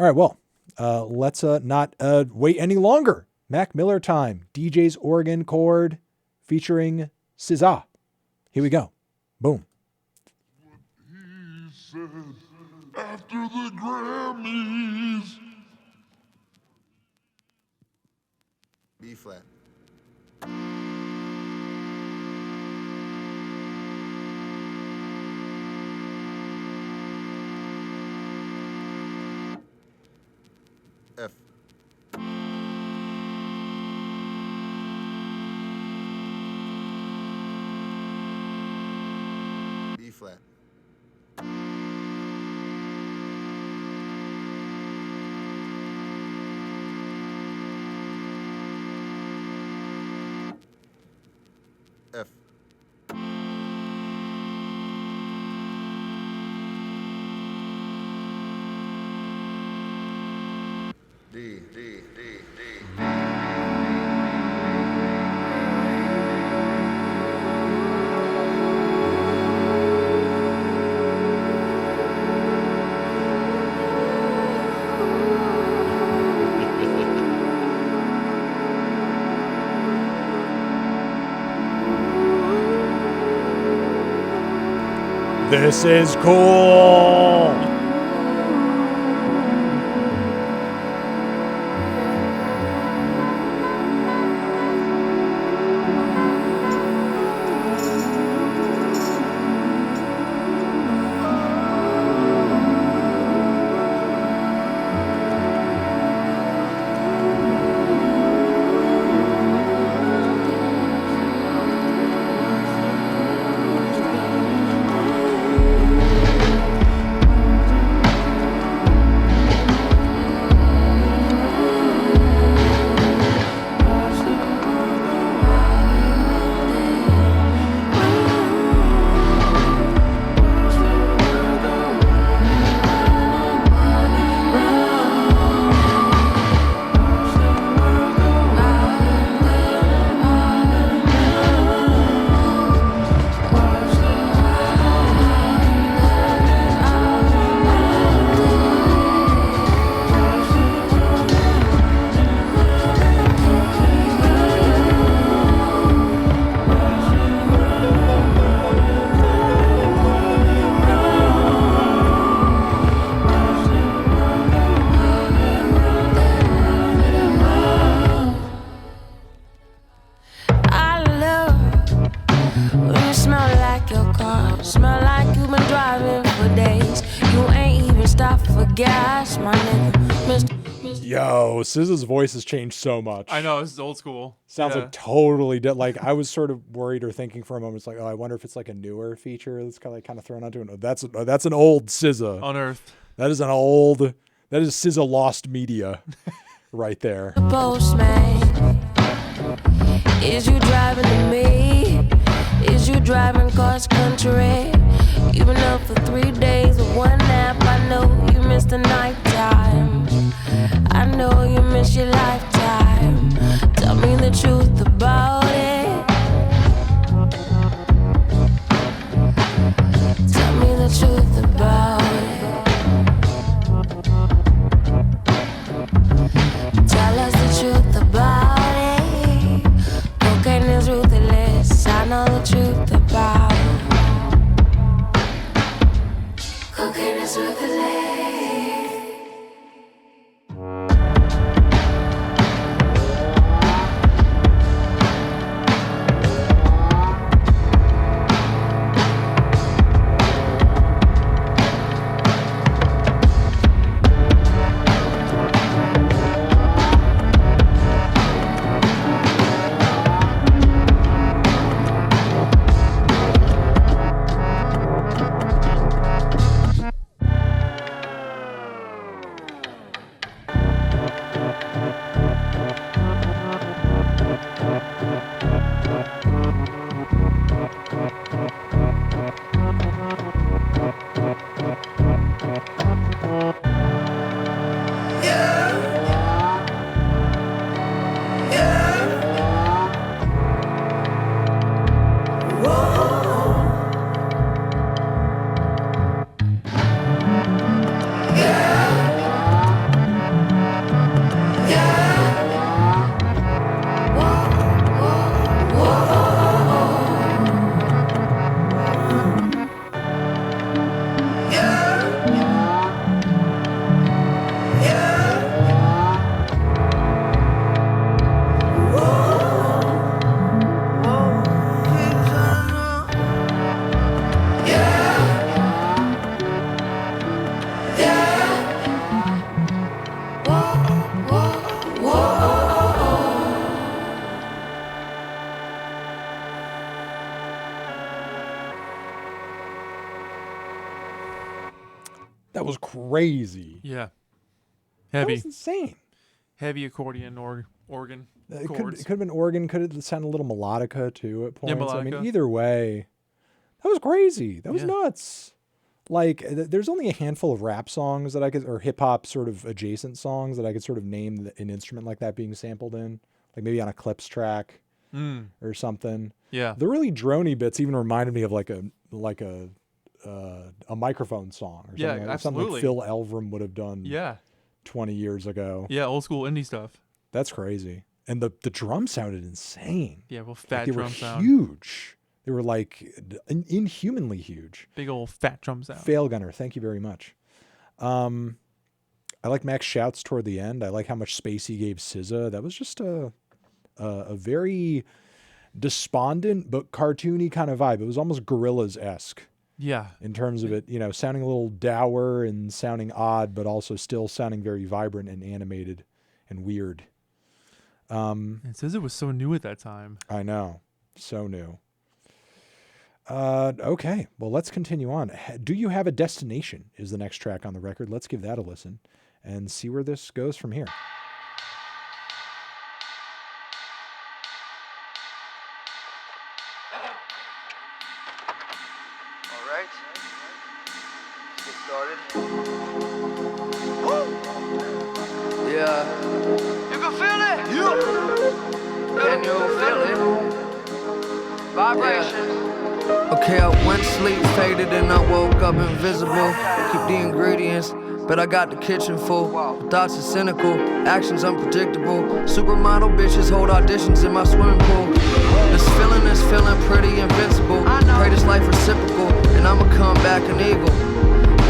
All right, well, let's not wait any longer. Mac Miller time. DJ's Organ Chord featuring SZA. Here we go. Boom. He said after the Grammys. B flat. F. B flat. F. D, D, D, D. This is cool. Yo, SZA's voice has changed so much. I know, this is old school. Sounds like totally like I was sort of worried or thinking for a moment. It's like, oh, I wonder if it's like a newer feature that's kind of thrown onto it. That's an old SZA. Unearthed. That is SZA lost media right there. Postman, is you driving to me? Is you driving cross country? You've been up for 3 days with one nap. I know you missed the nighttime. I know you miss your lifetime. Tell me the truth about it. Tell me the truth about it. Tell us the truth about it. Cocaine is ruthless. I know the truth about it. Cocaine is ruthless. crazy. Yeah. That Heavy. was insane. Heavy accordion or organ It chords. could have been organ. Could have sounded a little melodica too at points. I mean, melodica. either way, that was crazy. That was Yeah. nuts. Like, there's only a handful of rap songs that I could, or hip hop sort of adjacent songs that I could sort of name an instrument like that being sampled in, like maybe on a Clips track or something. Yeah. The really drony bits even reminded me of like a microphone song or something. Yeah, Something absolutely. like Phil Elverum would have done Yeah. 20 years ago. Yeah, old school indie stuff. That's crazy. And the drums sounded insane. Yeah, well, Like, fat they drum were sound. huge. They were like inhumanly huge. Big old fat drum sound. Fail Gunner, thank you very much. I like Mac's shouts toward the end. I like how much space he gave SZA. That was just a very despondent but cartoony kind of vibe. It was almost Gorillaz-esque Yeah. in terms of it, sounding a little dour and sounding odd, but also still sounding very vibrant and animated and weird. And SZA was so new at that time. I know. So new. Okay, well, let's continue on. Do You Have a Destination is the next track on the record. Let's give that a listen and see where this goes from here. All right. Let's get started. Yeah. You can feel it. Can you feel it? Vibrations. Okay, I went to sleep faded and I woke up invisible. Keep the ingredients, but I got the kitchen full. Thoughts are cynical, actions unpredictable. Supermodel bitches hold auditions in my swimming pool. This feeling is feeling pretty invincible. Pray this life reciprocal, and I'ma come back an eagle.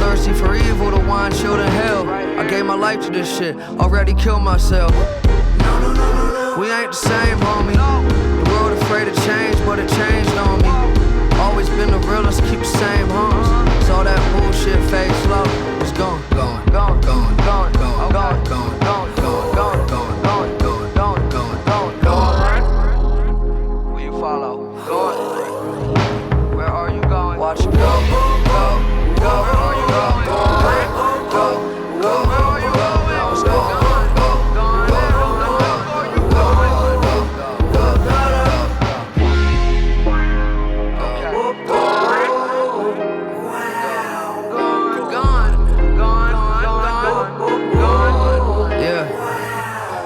Thirsty for evil, the wine chilled in hell. I gave my life to this shit, already killed myself. We ain't the same, homie. The world afraid to change, but it changed on me. Always been the realest, keep the same homes. Saw that bullshit fade slow. It's gone, gone, gone, gone, gone, gone, gone, gone, gone, gone, gone, gone, gone, gone, gone, gone, gone. Will you follow? Going. Where are you going? Watch you go, go, go. Where are you going? Go, go, go. Where are you going? Let's go.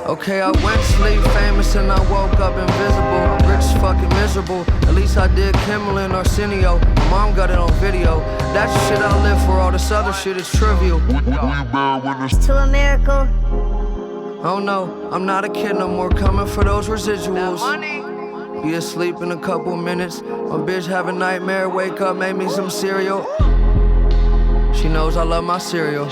Okay, I went to sleep famous and I woke up invisible. Rich as fucking miserable. At least I did Kimmel and Arsenio. My mom got it on video. That's the shit I live for. All this other shit is trivial. To a miracle. Oh no, I'm not a kid no more. Coming for those residuals. Be asleep in a couple minutes. My bitch have a nightmare. Wake up, make me some cereal. She knows I love my cereal.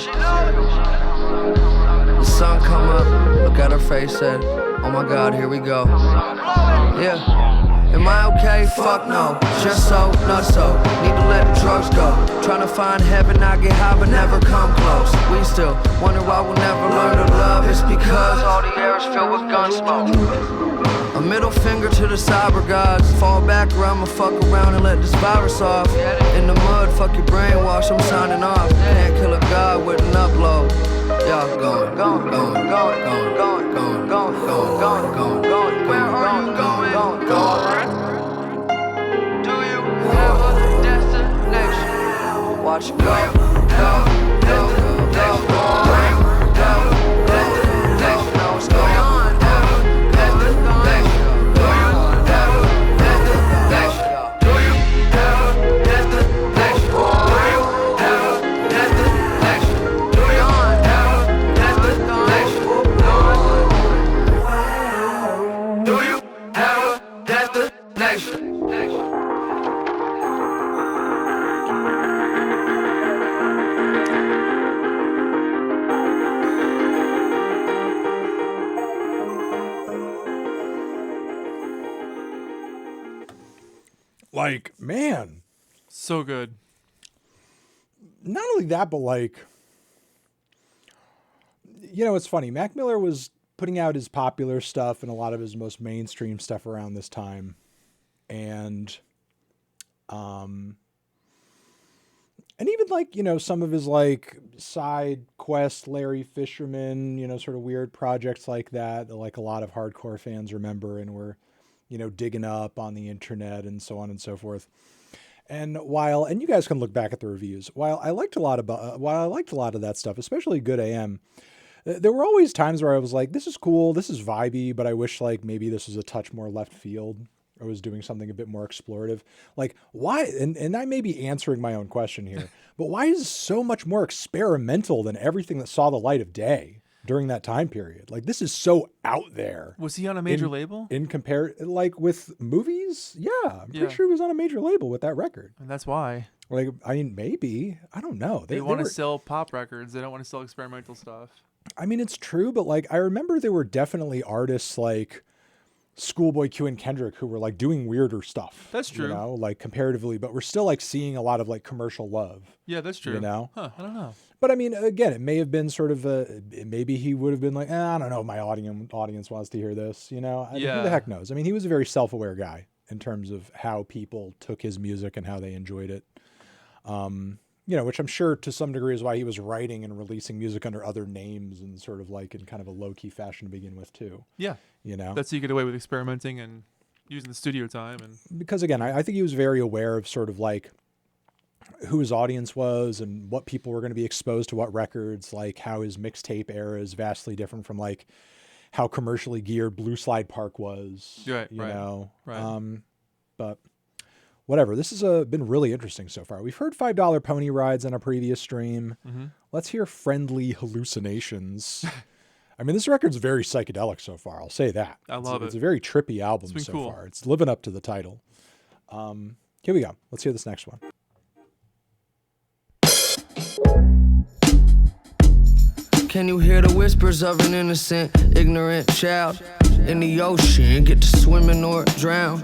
The sun come up, look at her face, said, oh my God, here we go. Yeah, am I okay? Fuck no, just so, not so. Need to let the drugs go. Trying to find heaven, I get high but never come close. We still wonder why we'll never learn to love. It's because all the air is filled with gun smoke. A middle finger to the cyber gods. Fall back or I'ma fuck around and let this virus off. In the mud, fuck your brainwash, I'm signing off. Can't kill a god with an upload. Y'all going, going, going, going, going, going, going, going, going, going, going, going. Where are you going? Going, going. Do you have a destination? Watch it go, go, go, go, go, go, destination. Know what's going on. Like, man, So good. not only that, but like, it's funny. Mac Miller was putting out his popular stuff and a lot of his most mainstream stuff around this time. And And even like, you know, some of his like side quest, Larry Fisherman, you know, sort of weird projects like that like a lot of hardcore fans remember and were, you know, digging up on the internet and so on and so forth. And and you guys can look back at the reviews, while I liked a lot of that stuff, especially Good AM, there were always times where I was like, this is cool, this is vibey, but I wish like maybe this was a touch more left field. I was doing something a bit more explorative. Like why, and I may be answering my own question here, but why is it so much more experimental than everything that saw the light of day during that time period? Like this is so out there. Was he on a major label? Like with movies? Yeah, I'm pretty sure he was on a major label with that record. And that's why. Like, I mean, maybe, I don't know. They want to sell pop records. They don't want to sell experimental stuff. I mean, it's true, but like, I remember there were definitely artists like Schoolboy Q and Kendrick who were like doing weirder stuff. That's true. You know, like comparatively, but we're still like seeing a lot of like commercial love. Yeah, that's true. You know? Huh, I don't know. But I mean, again, it may have been sort of maybe he would have been like, I don't know, my audience wants to hear this, you know? Who the heck knows? I mean, he was a very self-aware guy in terms of how people took his music and how they enjoyed it. You know, which I'm sure to some degree is why he was writing and releasing music under other names and sort of like in kind of a low-key fashion to begin with too. Yeah. You know? That's how you get away with experimenting and using the studio time. And because again, I think he was very aware of sort of like who his audience was and what people were going to be exposed to what records, like how his mixtape era is vastly different from like how commercially geared Blue Slide Park was, you know? Right. But whatever, this has been really interesting so far. We've heard $5 Pony Rides on a previous stream. Mm-hmm. Let's hear Friendly Hallucinations. I mean, this record's very psychedelic so far. I'll say that. I love it. It's a very trippy album so far. It's living up to the title. Here we go. Let's hear this next one. Can you hear the whispers of an innocent, ignorant child in the ocean? Get to swimming or drown.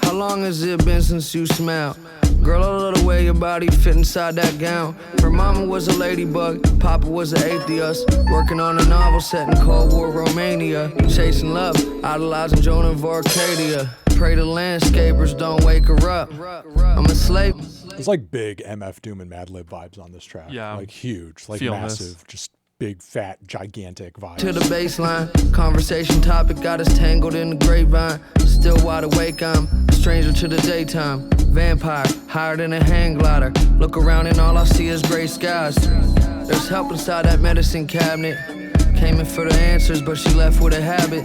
How long has it been since you smiled? Girl, I love the way your body fit inside that gown. Her mama was a ladybug, papa was an atheist, working on a novel set in Cold War Romania, chasing love, idolizing Joan of Arcadia. Pray the landscapers don't wake her up. I'm a slave. It's like big MF Doom and Madlib vibes on this track. Yeah. Like huge, like Feeling massive, just big, fat, gigantic vibes. To the baseline, conversation topic got us tangled in the grapevine. Still wide awake, I'm a stranger to the daytime. Vampire, higher than a hang glider. Look around and all I see is gray skies. There's help inside that medicine cabinet. Came in for the answers, but she left with a habit.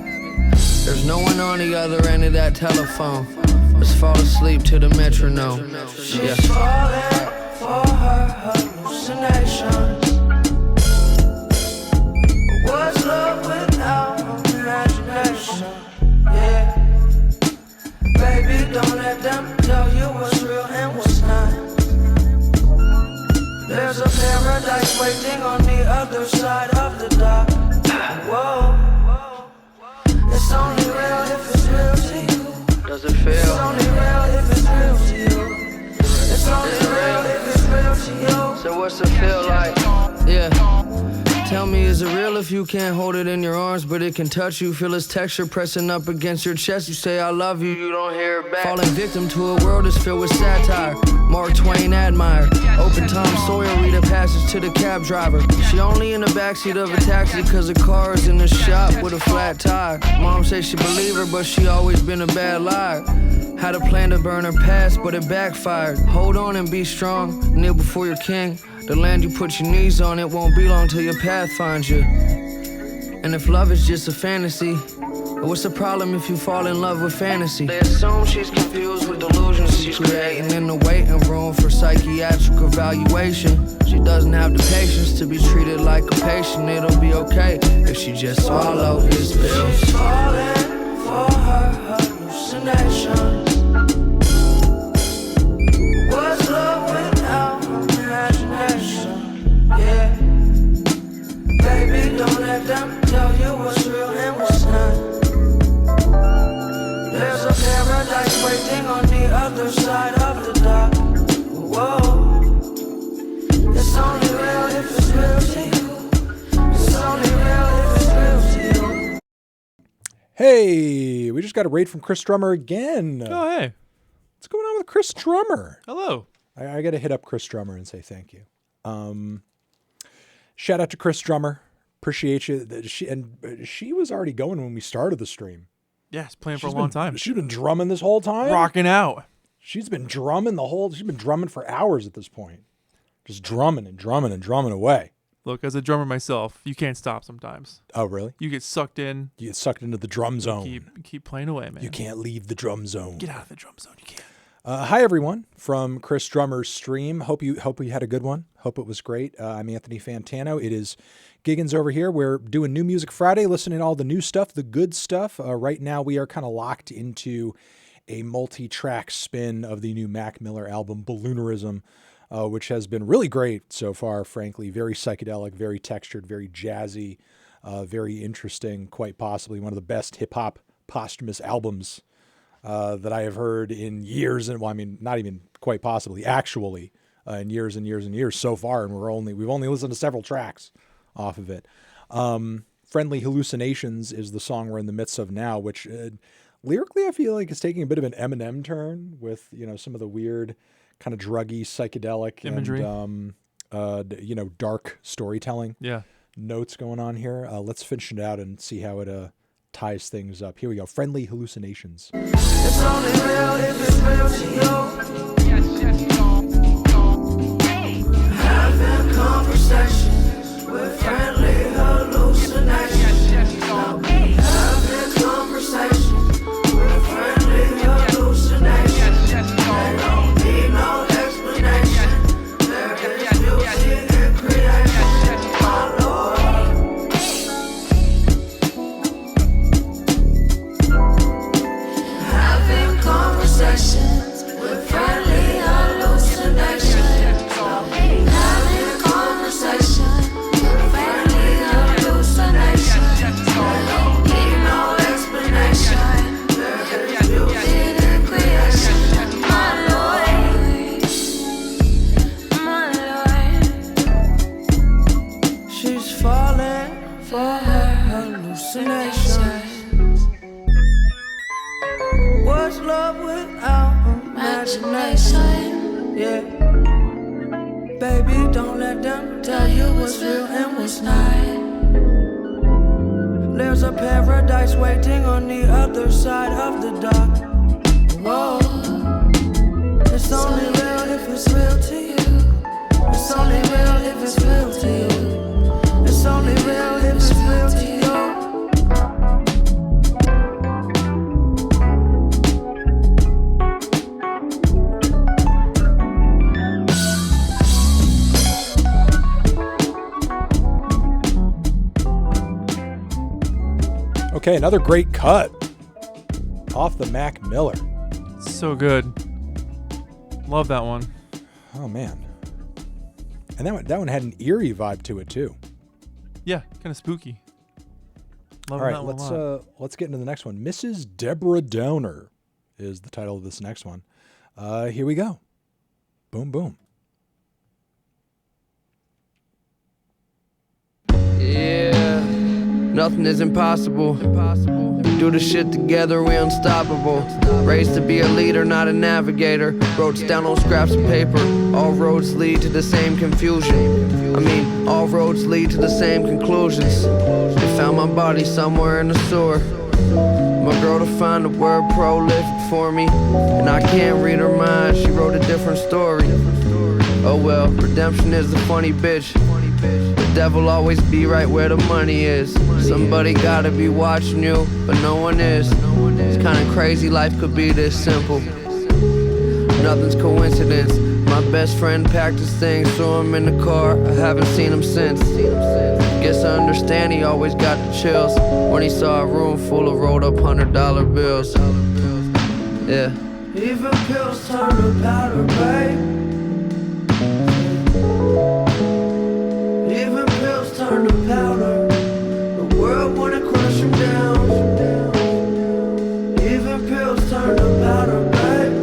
There's no one on the other end of that telephone. Let's fall asleep to the metronome. She's falling for her hallucination. What's love without imagination? Yeah. Baby, don't let them tell you what's real and what's not. There's a paradise waiting on the other side of the dock. Whoa. It's only real if it's real to you. Does it feel? It's only real if it's real to you. It's only real if it's real to you. So what's it feel like? Yeah. Tell me, is it real if you can't hold it in your arms, but it can touch you? Feel its texture pressing up against your chest. You say, I love you, you don't hear it back. Falling victim to a world that's filled with satire. Mark Twain admire. Open Tom Sawyer, read a passage to the cab driver. She only in the backseat of a taxi cause the car is in the shop with a flat tire. Mom say she believe her, but she always been a bad liar. Had a plan to burn her past, but it backfired. Hold on and be strong, kneel before your king. The land you put your knees on, it won't be long till your path finds you. And if love is just a fantasy, what's the problem if you fall in love with fantasy? They assume she's confused with delusions she's creating in the waiting room for psychiatric evaluation. She doesn't have the patience to be treated like a patient. It'll be okay if she just swallow his pills. She's falling for her hallucination. What's love without imagination? Yeah. Baby, don't let them tell you what's real and what's not. There's a paradise waiting on the other side of the dock. Whoa. It's only real if it's real to you. It's only real if it's real to you. Hey, we just got a raid from Chris Drummer again. Oh, hey. What's going on with Chris Drummer? Hello. I got to hit up Chris Drummer and say thank you. Shout out to Chris Drummer. Appreciate you. She was already going when we started the stream. Yeah, it's playing for a long time. She's been drumming this whole time. Rocking out. She's been drumming for hours at this point. Just drumming and drumming and drumming away. Look, as a drummer myself, you can't stop sometimes. Oh, really? You get sucked in. You get sucked into the drum zone. Keep playing away, man. You can't leave the drum zone. Get out of the drum zone. You can't. Hi, everyone, from Chris Drummer's stream. Hope you had a good one. Hope it was great. I'm Anthony Fantano. It is Giggins over here. We're doing New Music Friday, listening to all the new stuff, the good stuff. Right now, we are kind of locked into a multi-track spin of the new Mac Miller album, Balloonerism, which has been really great so far, frankly. Very psychedelic, very textured, very jazzy, very interesting, quite possibly one of the best hip-hop posthumous albums that I have heard in years, and well, I mean, not even quite possibly, actually, in years and years and years so far, and we've only listened to several tracks off of it. Friendly Hallucinations is the song we're in the midst of now, which lyrically I feel like is taking a bit of an Eminem turn with, some of the weird kind of druggy, psychedelic imagery, and dark storytelling notes going on here. Let's finish it out and see how it ties things up. Here we go. Friendly Hallucinations. It's only real if it's real to you. Having conversations with friendly hallucinations. Having conversations with friendly hallucinations. They don't need no explanation. There is beauty in creation, my Lord. Conversations with friendly hallucinations. Having conversations with friendly hallucinations. Don't need no explanation. There is beauty in creation. My Lord, my Lord. She's falling for her hallucinations. What's love without imagination? Yeah. Baby, don't let them tell you what's real and what's not. There's a paradise waiting on the other side of the dock. Whoa. It's only real if it's real to you. It's only real if it's real to you. It's only real if it's real to you. Okay, another great cut off the Mac Miller. So good. Love that one. Oh man, and that one had an eerie vibe to it too. Yeah, kind of spooky. All right, let's get into the next one. Mrs. Deborah Downer is the title of this next one. Here we go. Boom, boom. Yeah, nothing is impossible. Do the shit together, we unstoppable. Raised to be a leader, not a navigator. Wrote down on scraps of paper. All roads lead to the same confusion. I mean, all roads lead to the same conclusions. They found my body somewhere in the sewer. My girl to find the word prolific for me, and I can't read her mind, she wrote a different story. Oh well, redemption is a funny bitch. The devil always be right where the money is. Somebody gotta be watching you, but no one is. It's kinda crazy life could be this simple. Nothing's coincidence. My best friend packed his things, threw him in the car. I haven't seen him since. Guess I understand he always got the chills when he saw a room full of rolled up $100 bills. Yeah. Even pills turn to powder, babe. Even pills turn to powder. The world wanna crush him down. Even pills turn to powder, babe.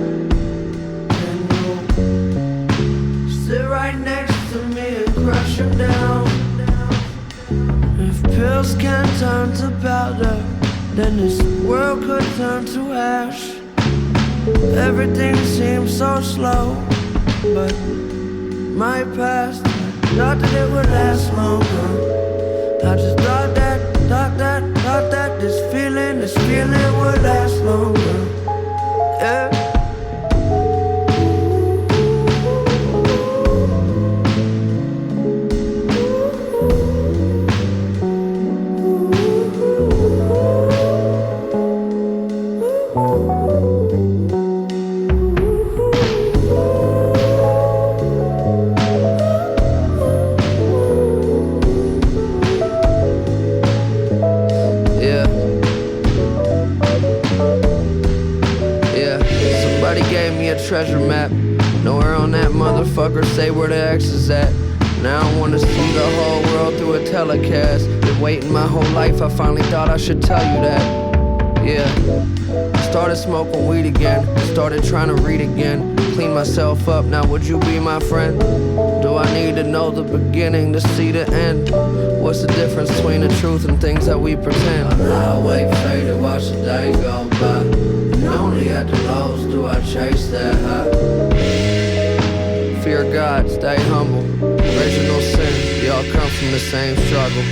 And you'll sit right next to me and crush him down. If pills can turn to powder, then this world could turn to ash. Everything seems so slow. but my past, thought that it would last longer. I just thought that this feeling would last longer. Yeah. Treasure map. Nowhere on that motherfucker say where the X is at. Now I wanna see the whole world through a telecast. Been waiting my whole life, I finally thought I should tell you that. Yeah. Started smoking weed again. Started trying to read again. Clean myself up, now would you be my friend? Do I need to know the beginning to see the end? What's the difference between the truth and things that we pretend? I'm not awake, faded, watch the day go by. And only at the lows do I chase that high. Fear God, stay humble. Original sin, we all come from the same struggle.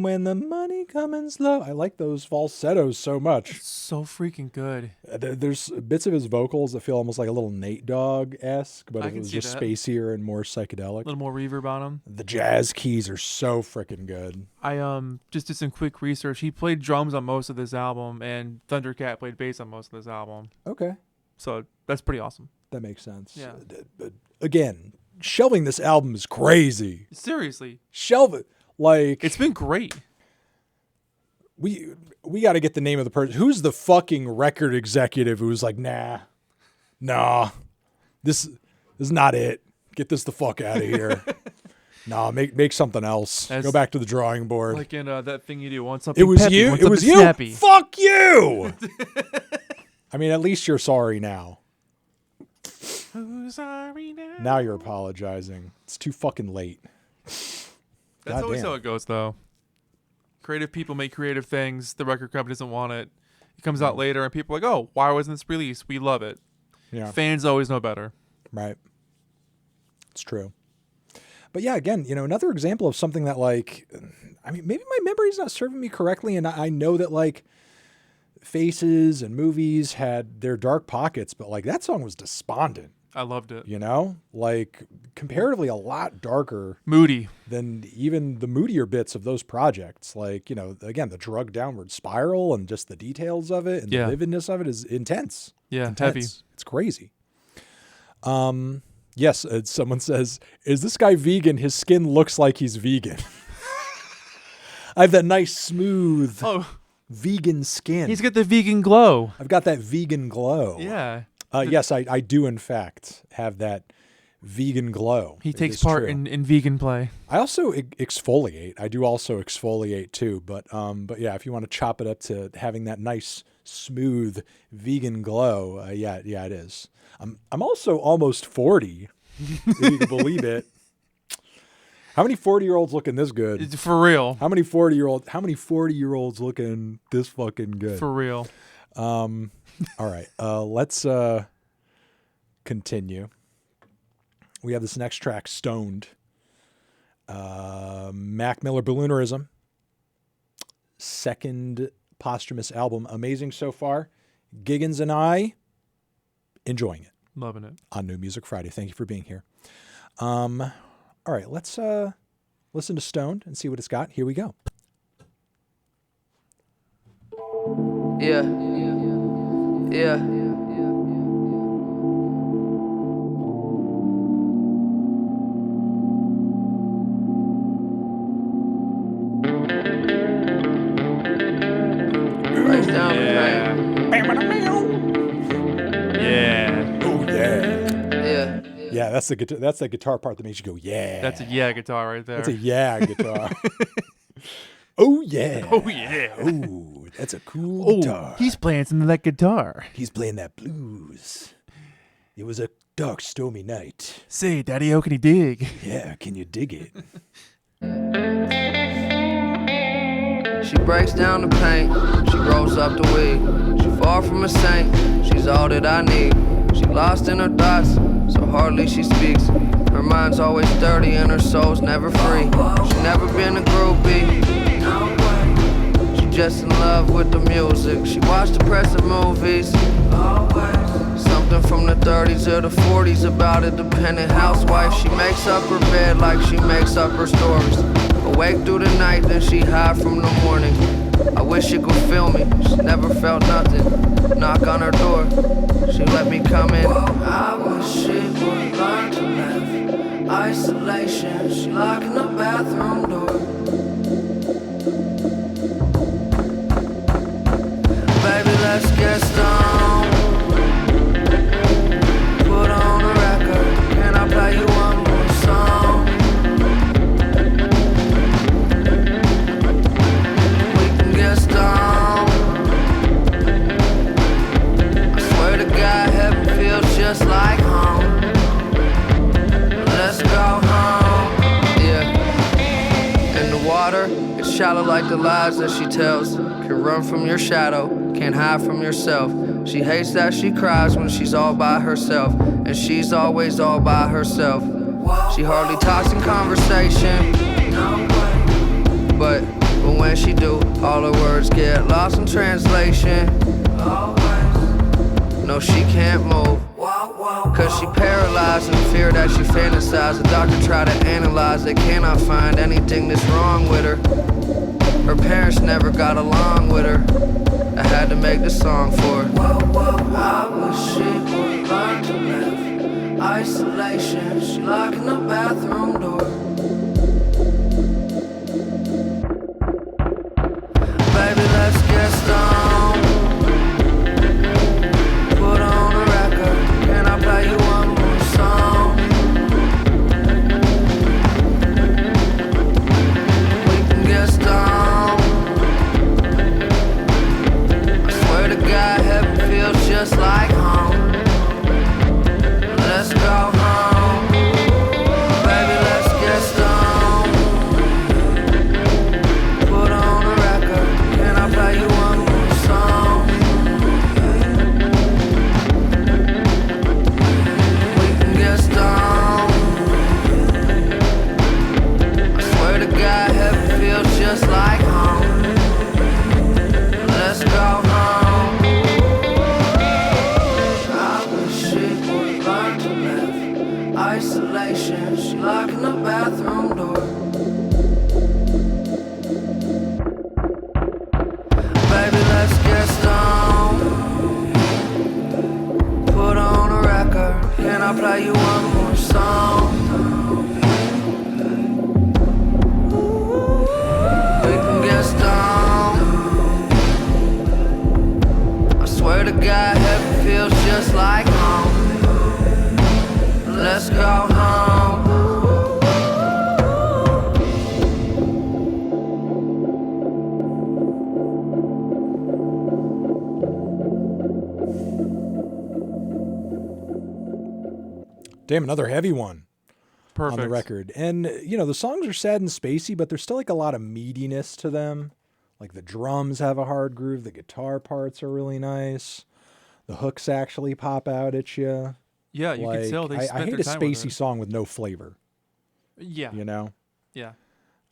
When the money coming slow. I like those falsettos so much. It's so freaking good. There's bits of his vocals that feel almost like a little Nate Dogg-esque, but it was just spacier and more psychedelic. A little more reverb on him. The jazz keys are so freaking good. I just did some quick research. He played drums on most of this album, and Thundercat played bass on most of this album. Okay. So that's pretty awesome. That makes sense. Yeah. Again, shelving this album is crazy. Seriously. Shelve it. Like, it's been great. We got to get the name of the person. Who's the fucking record executive who's like, nah, this is not it. Get this the fuck out of here. Nah, make something else. Go back to the drawing board. Like in that thing you do, want something It was peppy, you? want It was something you? snappy. Fuck you! I mean, at least you're sorry now. Who's sorry now? Now you're apologizing. It's too fucking late. That's always how it goes, though. Creative people make creative things. The record company doesn't want it. It comes out later, and people are like, oh, why wasn't this released? We love it. Yeah. Fans always know better. Right. It's true. But yeah, again, another example of something that, like, I mean, maybe my memory's not serving me correctly, and I know that, like, Faces and Movies had their dark pockets, but, like, that song was despondent. I loved it. Like comparatively a lot darker. Moody. Than even the moodier bits of those projects. Like, again, the drug downward spiral and just the details of it and the vividness of it is intense. Yeah, it's heavy. It's crazy. Yes, someone says, is this guy vegan? His skin looks like he's vegan. I have that nice, smooth, vegan skin. He's got the vegan glow. I've got that vegan glow. Yeah. Yes, I do, in fact, have that vegan glow. He takes part in vegan play. I also exfoliate. I do also exfoliate, too. But yeah, if you want to chop it up to having that nice, smooth vegan glow, yeah, it is. I'm also almost 40, if you can believe it. How many 40-year-olds looking this good? For real. How many 40-year-olds looking this fucking good? For real. All right. Let's continue. We have this next track, Stoned. Mac Miller, Balloonerism. Second posthumous album. Amazing so far. Giggins and I enjoying it. Loving it. On New Music Friday. Thank you for being here. All right, let's listen to Stoned and see what it's got. Here we go. Yeah. Yeah. Breaks down the pain. Yeah. Oh yeah. Yeah. Yeah, that's the guitar. That's the guitar part that makes you go yeah. That's a yeah guitar right there. That's a yeah guitar. Oh yeah. Oh yeah. Oh, that's a cool guitar. He's playing some of that guitar. He's playing that blues. It was a dark, stormy night. Say, Daddy O, can he dig? Yeah, can you dig it? She breaks down the pain, she rolls up the weed. She far from a saint, she's all that I need. She lost in her thoughts, so hardly she speaks. Her mind's always dirty and her soul's never free. She never been a groupie, she just in love with the music. She watched depressive movies, something from the 30s or the 40s about a dependent housewife. She makes up her bed like she makes up her stories. Awake through the night, then she high from the morning. I wish she could feel me, she never felt nothing. Knock on her door, she let me come in. I wish she would learn to live. Isolation, she locking the bathroom door. Baby, let's get stoned. Put on a record, can I play you one more song? Get stoned. I swear to God, heaven feels just like home. Let's go home. Yeah. In the water, it's shallow like the lies that she tells. Can run from your shadow, can't hide from yourself. She hates that she cries when she's all by herself, and she's always all by herself. She hardly talks in conversation, but when she do, all her words get lost in translation. No, she can't move, cause she paralyzed in fear that she fantasized. The doctor tried to analyze, they cannot find anything that's wrong with her. Her parents never got along with her. I had to make this song for her. I wish she would learn to live. Isolation, she locking the bathroom door. Baby, let's get stoned. Put on a record, can I play you one more song? We can get stoned. I swear to God, heaven feels just like home. Let's go home. Baby, let's get stoned. Put on a record, can I play you one more song? We can get stoned. I swear to God, heaven feels just like home. Let's go home. I wish she would learn to live. Isolation, she locking the bathroom door. Baby, let's get stoned. Put on a record, can I play you one more song? We can get stoned. I swear to God, heaven feels just like home. Let's go home. Damn, another heavy one. Perfect. On the record. And, you know, the songs are sad and spacey, but there's still like a lot of meatiness to them. Like the drums have a hard groove. The guitar parts are really nice. The hooks actually pop out at you. Yeah, you can tell they I spent hate their a time with spacey it. song with no flavor. Yeah. You know? Yeah.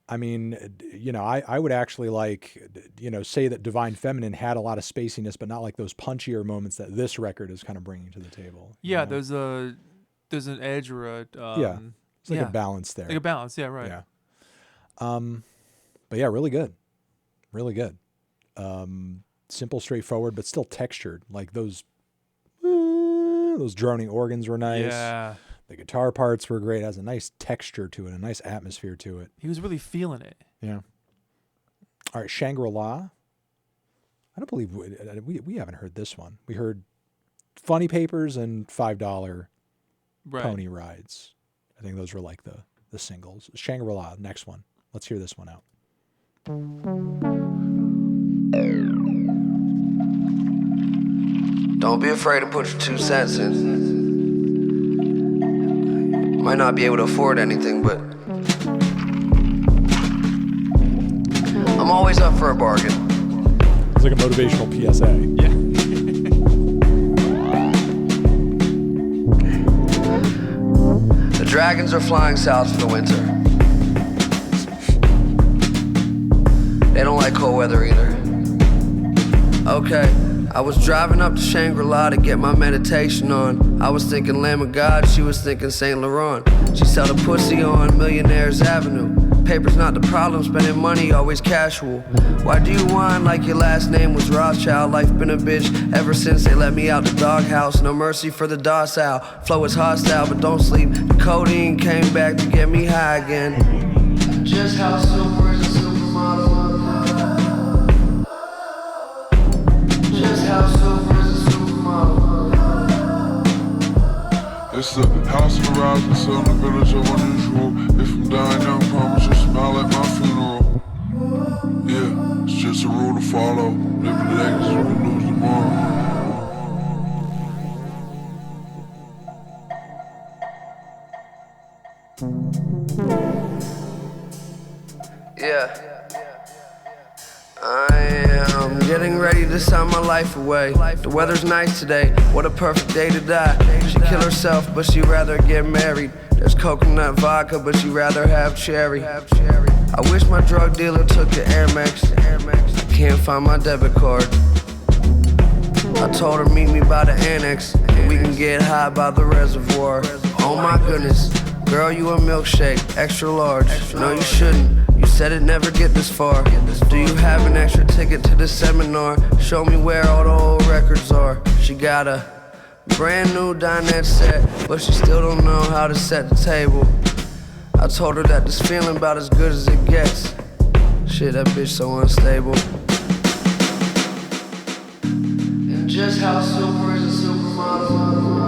I mean, you know, I would actually like, you know, say that Divine Feminine had a lot of spaciness, but not like those punchier moments that this record is kind of bringing to the table. Yeah, you know? there's an edge or a Yeah. It's like a balance there. Like a balance, yeah, right. Yeah. But yeah, really good. Really good. Simple, straightforward, but still textured. Like those droning organs were nice. Yeah. The guitar parts were great. It has a nice texture to it, a nice atmosphere to it. He was really feeling it. Yeah. All right, Shangri-La. I don't believe we haven't heard this one. We heard Funny Papers and $5 Pony Rides. I think those were like the singles. Shangri-La, next one. Let's hear this one out. Don't be afraid to put your 2 cents in. Might not be able to afford anything, but I'm always up for a bargain. It's like a motivational PSA. Yeah. The dragons are flying south for the winter. They don't like cold weather either. Okay, I was driving up to Shangri-La to get my meditation on. I was thinking Lamb of God, she was thinking Saint Laurent. She sell the pussy on Millionaires Avenue. Paper's not the problem, spending money always casual. Why do you whine like your last name was Rothschild? Life been a bitch ever since they let me out the doghouse. No mercy for the docile. Flow is hostile, but don't sleep. The codeine came back to get me high again. Just how super is a supermodel? Just how super is a supermodel? It's the house of the rising sun, the village of unusual. If I'm dying young, promise you'll smile at my funeral. Yeah, it's just a rule to follow. Live today 'cause you can lose tomorrow. Yeah. I am getting ready to sign my life away. The weather's nice today, what a perfect day to die. She kill herself, but she'd rather get married. There's coconut vodka, but she'd rather have cherry. I wish my drug dealer took the Amex. I can't find my debit card. I told her meet me by the annex, and we can get high by the reservoir. Oh my goodness, girl, you a milkshake, extra large. No, you shouldn't. You said it never get this far. Do you have an extra ticket to the seminar? Show me where all the old records are. She got a brand new dinette set, but she still don't know how to set the table. I told her that this feeling about as good as it gets. Shit, that bitch so unstable. And just how super is a supermodel?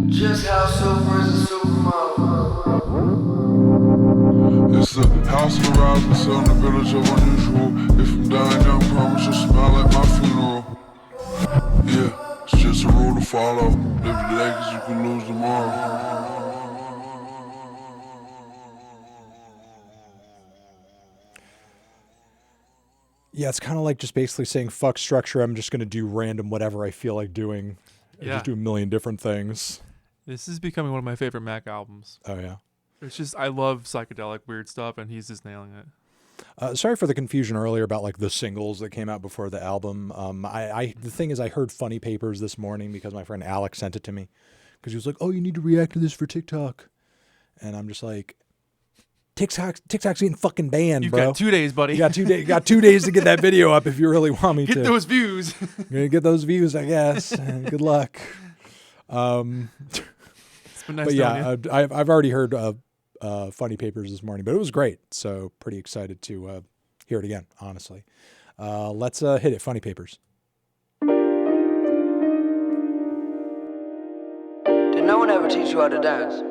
Just how super is a supermodel? It's the house of the rising sun, the village of unusual. If I'm dying young, promise you'll smile at my funeral. Yeah, it's just a rule to follow. Live today 'cause you can lose tomorrow. Yeah, it's kind of like just basically saying, fuck structure, I'm just going to do random whatever I feel like doing. Yeah. Just do a million different things. This is becoming one of my favorite Mac albums. Oh, yeah. It's just, I love psychedelic weird stuff, and he's just nailing it. Sorry for the confusion earlier about like the singles that came out before the album. The thing is, I heard Funny Papers this morning because my friend Alex sent it to me because he was like, "Oh, you need to react to this for TikTok," and I'm just like, TikTok's getting fucking banned, You've bro. got 2 days, buddy. You got 2 days. Got 2 days to get that video up if you really want me to. Get those views. I'm gonna get those views, I guess. And good luck. It's been nice But knowing yeah, you. I've already heard Funny Papers this morning, but it was great. So pretty excited to hear it again, honestly. Let's hit it, Funny Papers. Did no one ever teach you how to dance?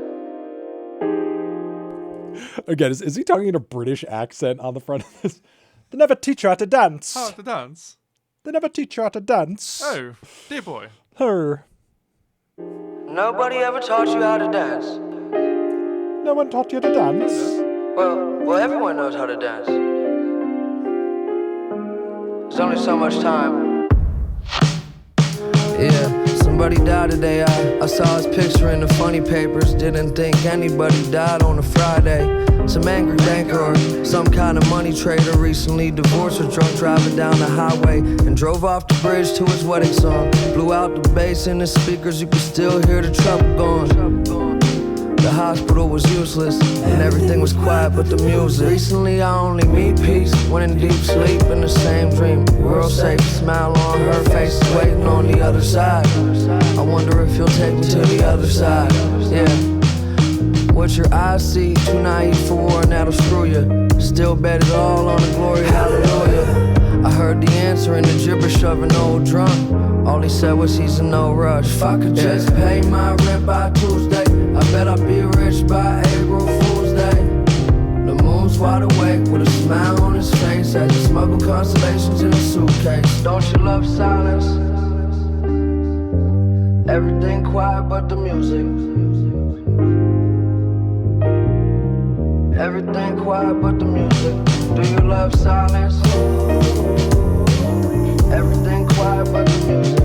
Again, is he talking in a British accent on the front of this? They never teach you how to dance. Oh, the dance. They never teach you how to dance. Oh, dear boy. Her. Nobody ever taught you how to dance. No one taught you to dance. Well, everyone knows how to dance. There's only so much time Yeah, somebody died today. I saw his picture in the funny papers. Didn't think anybody died on a Friday. Some angry banker or some kind of money trader recently divorced or drunk driving down the highway and drove off the bridge to his wedding song. Blew out the bass in the speakers, you could still hear the trouble going. The hospital was useless and everything was quiet but the music. Recently I only meet peace when in deep sleep in the same dream. World safe, smile on her face is waiting on the other side. I wonder if he'll take me to the other side. Yeah. What your eyes see, too naive for war and that'll screw you. Still bet it all on the glory, hallelujah. I heard the answer in the gibberish of an old drunk. All he said was he's in no rush. If I could just pay my rent by Tuesday, I bet I'd be rich by April Fool's Day. The moon's wide awake with a smile on his face as he smuggle constellations in a suitcase. Don't you love silence? Everything quiet but the music. Everything quiet but the music. Do you love silence? Everything quiet but the music.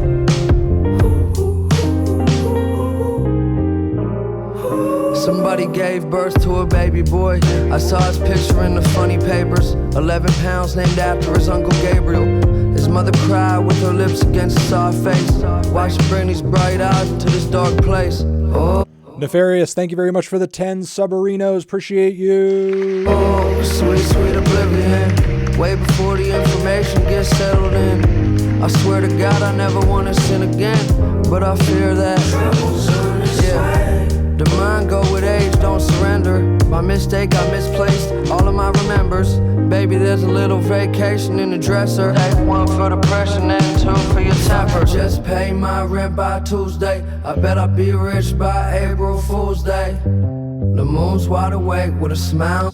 Somebody gave birth to a baby boy. I saw his picture in the funny papers. 11 pounds named after his Uncle Gabriel. His mother cried with her lips against his soft face. Why she bring these bright eyes into this dark place? Oh. Nefarious, thank you very much for the 10 subarinos. Appreciate you. Oh, sweet, sweet oblivion. Way before the information gets settled in. I swear to God I never want to sin again, but I fear that. Yeah. The mind go with age, don't surrender. By mistake I misplaced all of my remembers. Baby, there's a little vacation in the dresser. Take one for depression and two for your temper. Just pay my rent by Tuesday. I bet I'll be rich by April Fool's Day. The moon's wide awake with a smile.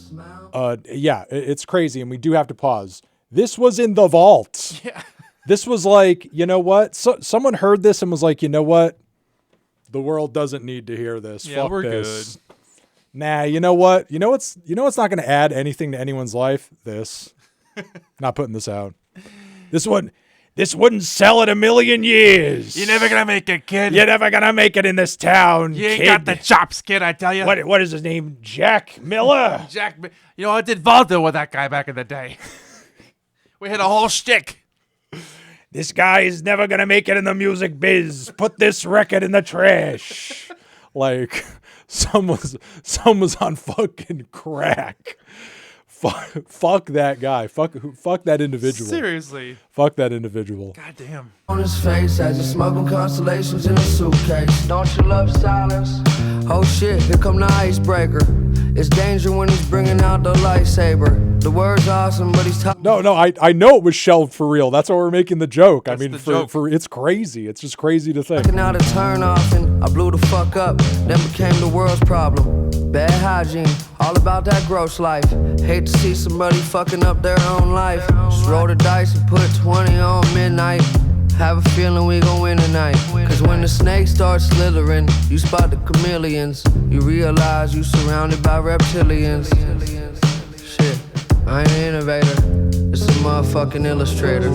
Yeah, it's crazy, and we do have to pause. This was in the vault. Yeah. This was like, you know what? Someone heard this and was like, you know what? The world doesn't need to hear this. Yeah, Fuck we're this. Good. Nah, you know what? You know what's not going to add anything to anyone's life? This. Not putting this out. This wouldn't sell in a million years. You're never gonna make it, kid. You're never gonna make it in this town. You ain't kid. got the chops, kid. I tell you. What is his name? Jack Miller. You know, I did vaudeville with that guy back in the day. We had a whole shtick. This guy is never gonna make it in the music biz. Put this record in the trash. Like, some was on fucking crack. Fuck that guy. Fuck that individual. Seriously. Fuck that individual. God damn. On his face as he smuggle constellations in a suitcase. Don't you love silence? Oh shit, here come the icebreaker. It's danger when he's bringing out the lightsaber. The word's awesome, but he's talking. No, I know it was shelved for real. That's why we're making the joke. That's I mean, the for it's crazy. It's just crazy to think. Taking out a turn off and I blew the fuck up. Then became the world's problem. Bad hygiene, all about that gross life. Hate to see somebody fucking up their own life. Just roll the dice and put 20 on midnight. Have a feeling we gon' win tonight. Cause when the snake starts slithering, you spot the chameleons. You realize you surrounded by reptilians. Shit, I ain't an innovator, it's a motherfucking illustrator.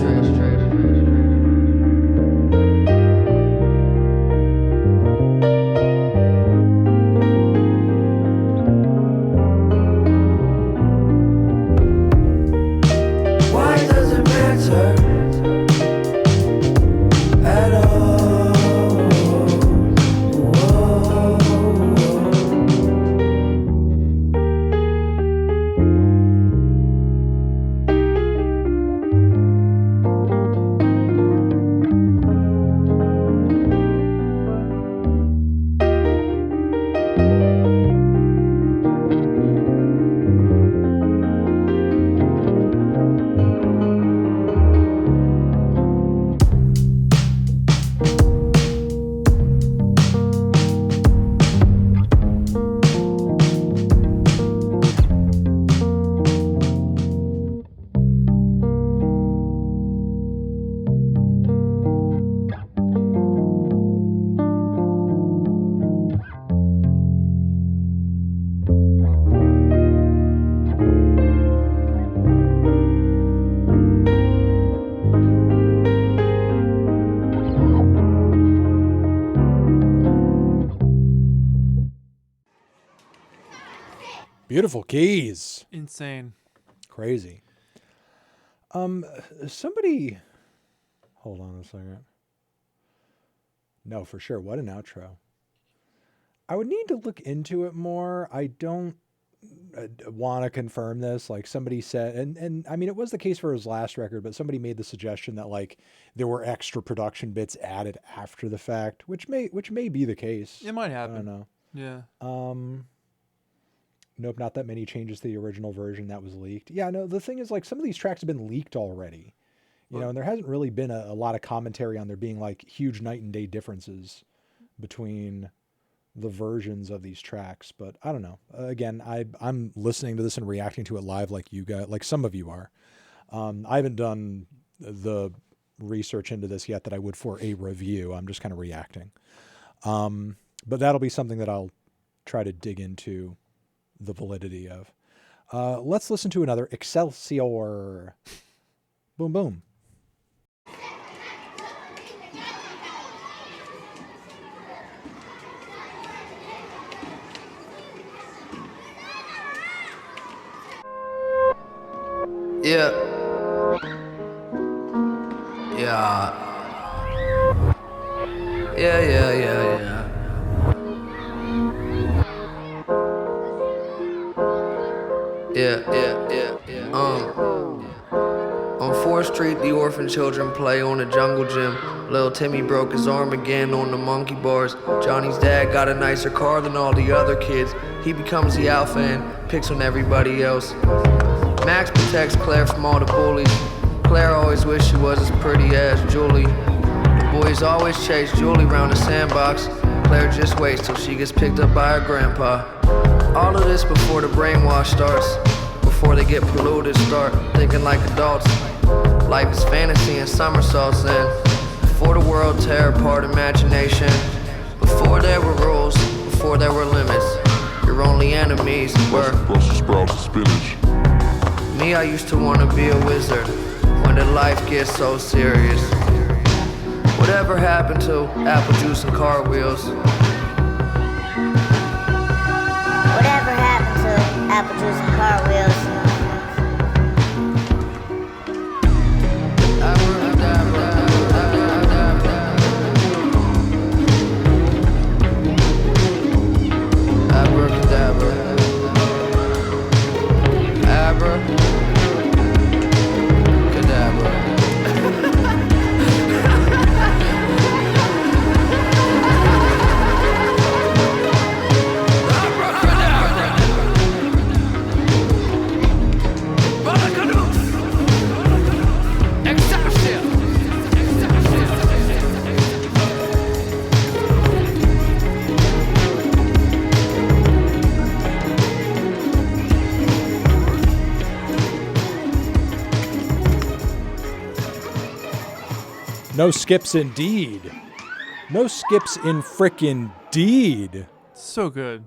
Beautiful keys. Insane. Crazy. Somebody, hold on a second. No, for sure. What an outro. I would need to look into it more. I don't want to confirm this. Like somebody said, and I mean, it was the case for his last record, but somebody made the suggestion that like there were extra production bits added after the fact, which may be the case. It might happen. I don't know. Yeah. Nope, not that many changes to the original version that was leaked. Yeah, no, the thing is like some of these tracks have been leaked already. You know, and there hasn't really been a lot of commentary on there being like huge night and day differences between the versions of these tracks. But I don't know. Again, I'm listening to this and reacting to it live like you guys, like some of you are. I haven't done the research into this yet that I would for a review. I'm just kind of reacting. But that'll be something that I'll try to dig into the validity of. Let's listen to another Excelsior. Boom, boom. Yeah. Yeah. Yeah. On 4th Street, the orphan children play on a jungle gym. Little Timmy broke his arm again on the monkey bars. Johnny's dad got a nicer car than all the other kids. He becomes the alpha and picks on everybody else. Max protects Claire from all the bullies. Claire always wished she was as pretty as Julie. The boys always chase Julie around the sandbox. Claire just waits till she gets picked up by her grandpa. All of this before the brainwash starts. Before they get polluted, start thinking like adults. Life is fantasy and somersaults in. Before the world tear apart imagination. Before there were rules, before there were limits. Your only enemies were Brussels sprouts and spinach. me. I used to want to be a wizard. When did life get so serious? Whatever happened to apple juice and car wheels? Whatever happened to apple juice and car wheels? No skips indeed. No skips in frickin' deed. So good.